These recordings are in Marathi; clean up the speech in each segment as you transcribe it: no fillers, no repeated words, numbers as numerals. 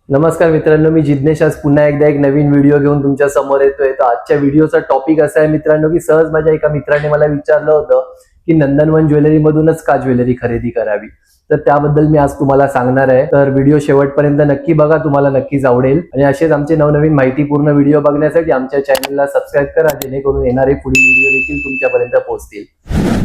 नमस्कार मित्रांनो, मी जिज्ञेश आज पुन्हा एकदा एक नवीन व्हिडिओ घेऊन तुमच्या समोर येतोय. तर आजच्या व्हिडिओचा टॉपिक असा आहे मित्रांनो, की सहज माझ्या एका मित्राने मला विचारलं होतं की नंदनवन ज्वेलरी मधूनच का ज्वेलरी खरेदी करावी. तर त्याबद्दल मी आज तुम्हाला सांगणार आहे. तर व्हिडिओ शेवटपर्यंत नक्की बघा, तुम्हाला नक्कीच आवडेल. आणि असेच आमचे नवनवीन माहितीपूर्ण व्हिडिओ बघण्यासाठी आमच्या चॅनलला सबस्क्राईब करा, जेणेकरून येणारे पुढील व्हिडिओ देखील तुमच्यापर्यंत पोहोचतील.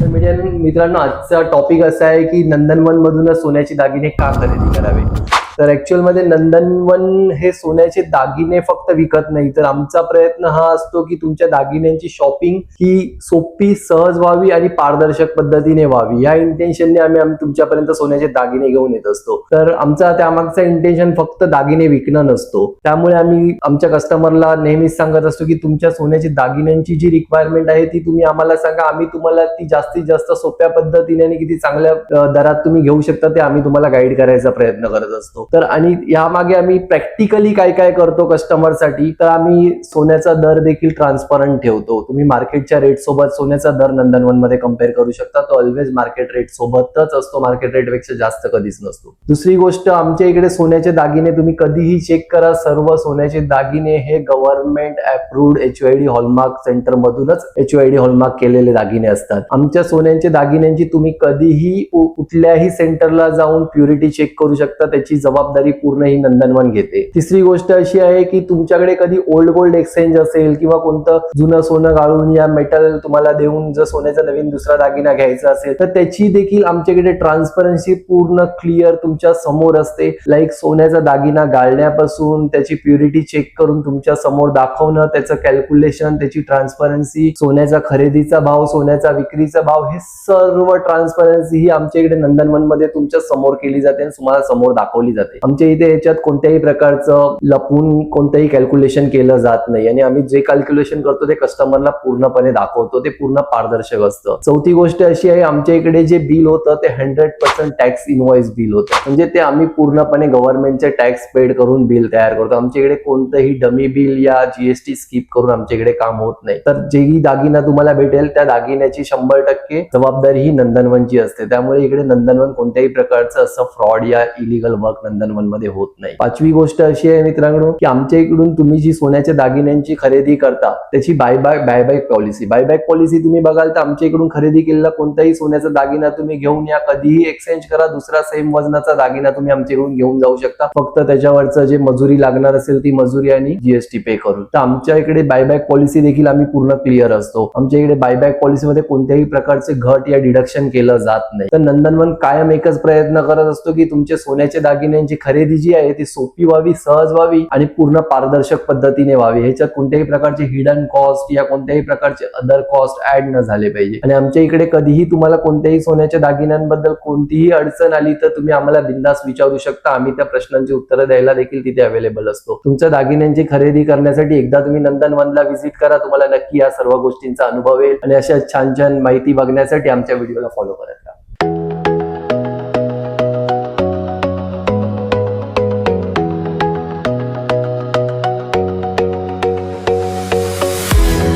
तर मित्रांनो, आजचा टॉपिक असा आहे की नंदनवन मधूनच सोन्याचे दागिने का खरेदी करावे. तर ऍक्च्युअल मध्ये नंदनवन हे सोन्याचे दागिने फक्त विकत नाही, तर आमचा प्रयत्न हा असतो की तुमच्या दागिन्यांची शॉपिंग ही सोपी, सहज व्हावी आणि पारदर्शक पद्धतीने व्हावी. या इंटेन्शनने आम्ही तुमच्यापर्यंत सोन्याचे दागिने घेऊन येत असतो. तर आमचा त्यामागचा इंटेन्शन फक्त दागिने विकणं नसतो. त्यामुळे आम्ही आमच्या कस्टमरला नेहमीच सांगत असतो की तुमच्या सोन्याची दागिन्यांची जी रिक्वायरमेंट आहे ती तुम्ही आम्हाला सांगा, आम्ही तुम्हाला ती जास्तीत जास्त सोप्या पद्धतीने आणि किती चांगल्या दरात तुम्ही घेऊ शकता ते आम्ही तुम्हाला गाईड करायचा प्रयत्न करत असतो. तर आणि यामागे आम्ही प्रॅक्टिकली काय काय करतो कस्टमरसाठी, तर आम्ही सोन्याचा दर देखील ट्रान्सपरंट ठेवतो. तुम्ही मार्केटच्या रेट सोबत सोन्याचा दर नंदनवन मध्ये कम्पेअर करू शकता. तो ऑलवेज मार्केट रेट सोबतच असतो, मार्केट रेट पेक्षा जास्त कधीच नसतो. दुसरी गोष्ट, आमच्या इकडे सोन्याचे दागिने तुम्ही कधीही चेक करा, सर्व सोन्याचे दागिने हे government approved HYD hallmark centre मधूनच HYD हॉलमार्क केलेले दागिने असतात. आमच्या सोन्यांच्या दागिन्यांची तुम्ही कधीही कुठल्याही सेंटरला जाऊन प्युरिटी चेक करू शकता, त्याची जबाबदारी पूर्ण ही नंदनवन घेते. तिसरी गोष्ट अशी आहे की तुमच्याकडे कधी ओल्ड गोल्ड एक्सचेंज असेल किंवा कोणतं जुनं सोनं गाळून या मेटल तुम्हाला देऊन जर सोन्याचा नवीन दुसरा दागिना घ्यायचा असेल तर त्याची देखील आमच्याकडे ट्रान्सपरन्सी पूर्ण क्लिअर तुमच्या समोर असते. लाईक सोन्याचा दागिना गाळण्यापासून त्याची प्युरिटी चेक करून तुमच्या समोर दाखवणं, त्याचं कॅल्क्युलेशन, त्याची ट्रान्सपरन्सी, सोन्याचा खरेदीचा भाव, सोन्याचा विक्रीचा भाव, हे सर्व ट्रान्सपरन्सी ही आमच्याकडे नंदनवन मध्ये तुमच्या समोर केली जाते आणि तुम्हाला समोर दाखवली जाते. आमच्या इथे याच्यात कोणत्याही प्रकारचं लपून कोणतंही कॅल्क्युलेशन केलं जात नाही आणि आम्ही जे कॅल्क्युलेशन करतो ते कस्टमरला पूर्णपणे दाखवतो, ते पूर्ण पारदर्शक असतं. चौथी गोष्ट अशी आहे, आमच्या इकडे जे बिल होतं ते 100% टॅक्स इनवॉइस बिल होतं, म्हणजे ते आम्ही पूर्णपणे गव्हर्नमेंटचे टॅक्स पेड करून बिल तयार करतो. आमच्या इकडे कोणतंही डमी बिल या GST स्किप करून आमच्या इकडे काम होत नाही. तर जेही दागिना तुम्हाला भेटेल त्या दागिन्याची 100% जबाबदारी ही नंदनवनची असते. त्यामुळे इकडे नंदनवन कोणत्याही प्रकारचं असं फ्रॉड या इलिगल वर्क नंदनवन मध्ये होत नाही. पाचवी गोष्ट अशी आहे मित्रांनो की आमच्या इकडून तुम्ही जी सोन्याच्या दागिन्यांची खरेदी करता त्याची बायबॅक पॉलिसी तुम्ही बघाल तर आमच्या इकडून खरेदी केलेला कोणताही सोन्याचा दागिना तुम्ही घेऊन या, कधीही एक्सचेंज करा, दुसरा सेम वजनाचा दागिना तुम्ही आमच्या इकडून घेऊन जाऊ शकता, फक्त त्याच्यावरचं जे मजुरी लागणार असेल ती मजुरी आणि GST पे करून. तर आमच्या इकडे बायबॅक पॉलिसी देखील आम्ही पूर्ण क्लिअर असतो. आमच्या इकडे बायबॅक पॉलिसीमध्ये कोणत्याही प्रकारचे घट या डिडक्शन केलं जात नाही. तर नंदनवन कायम एकच प्रयत्न करत असतो की तुमचे सोन्याच्या दागिन्यांची खरेदी जी आहे ती सोपी व्हावी, सहज व्हावी आणि पूर्ण पारदर्शक पद्धतीने व्हावी. ह्याच्यात कोणत्याही प्रकारचे हिडन कॉस्ट या कोणत्याही प्रकारचे अदर कॉस्ट ऍड न झाले पाहिजे. आणि आमच्या इकडे कधीही तुम्हाला कोणत्याही सोन्याच्या दागिन्यांबद्दल कोणतीही अडचण आली तर तुम्ही आम्हाला बिंदास विचारू शकता. आम्ही त्या प्रश्नांची उत्तरं द्यायला देखील तिथे अवेलेबल असतो. तुमच्या दागिन्यांची खरेदी करण्यासाठी एकदा तुम्ही नंदनवनला व्हिजिट करा, तुम्हाला नक्की या सर्व गोष्टींचा अनुभव येईल. आणि अशा छान छान माहिती बघण्यासाठी आमच्या व्हिडिओला फॉलो करा.